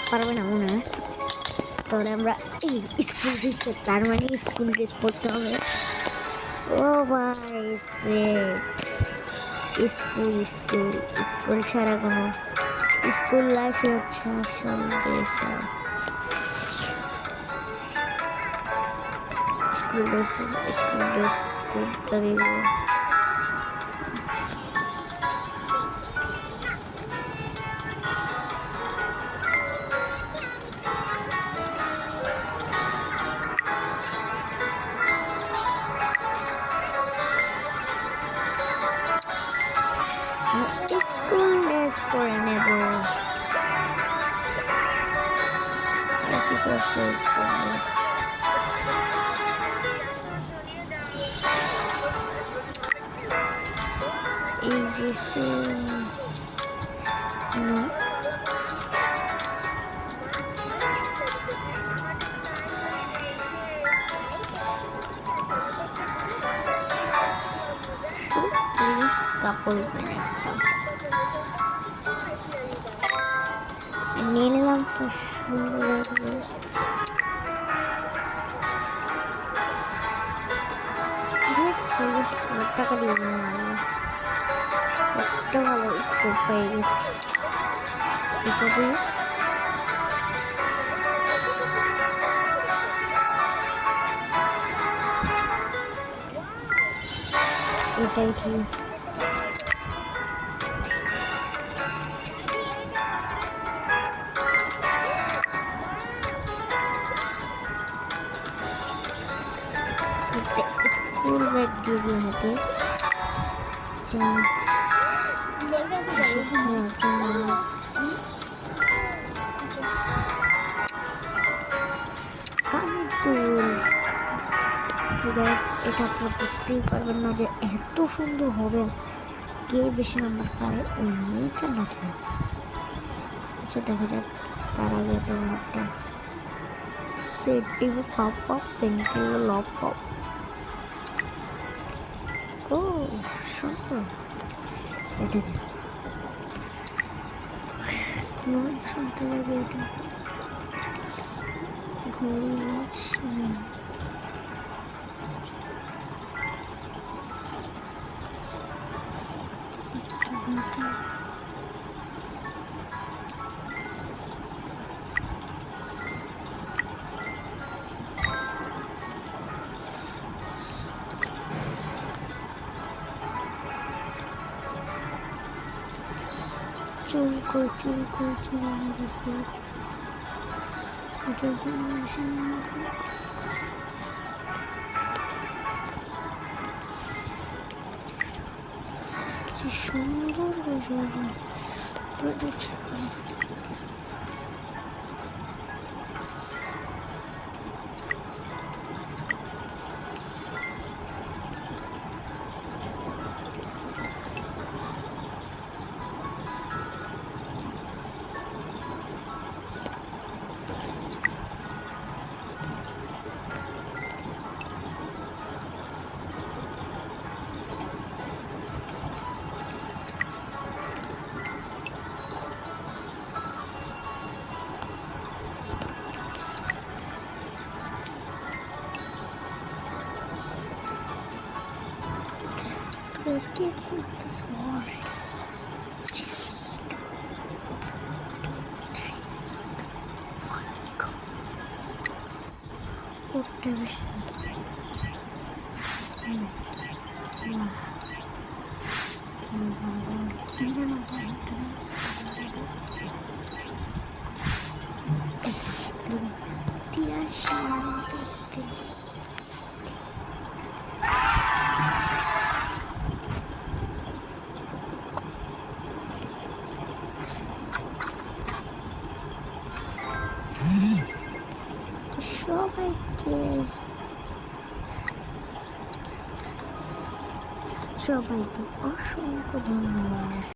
পারবে না মনে হয়। তাহলে আমরা এই স্কুল ড্রেস, তার মানে স্কুল ড্রেস পরতে হবে। ও ভাই স্কুল স্কুল স্কুল ছাড়া কোনো স্কুল লাইফে হচ্ছে আসল দেশ। স্কুল ড্রেস পরতে দিব। স্কুল ড্রেস পরে নেব। আর কি করছে এই ড্রেসে কাপড় নিয়ে নিলাম তো সুন্দর টাকা দিয়ে একটা ভালো স্কোপ পেয়ে গেছে। এটা দিয়ে এটাই ঠিক আছে। স্কুল ব্যাগ দিয়ে দিয়ে হাতে এটা আপনারা বুঝতেই পারবেন না যে এত সুন্দর হবে। কে বেশি নাম্বার পারে ওই মেয়েটা না থাকে। আচ্ছা দেখা যাক, তার আগে একটা সেট দিব। পপ পপ পেন্টিং লপ পপ। ও সুন্দর, এটা শুনতে লাগে। এটা ঘড়ি ওয়াচ চুলকো কি সুন্দর project. Let's get through this war. সবাইকে অসংখ্য ধন্যবাদ।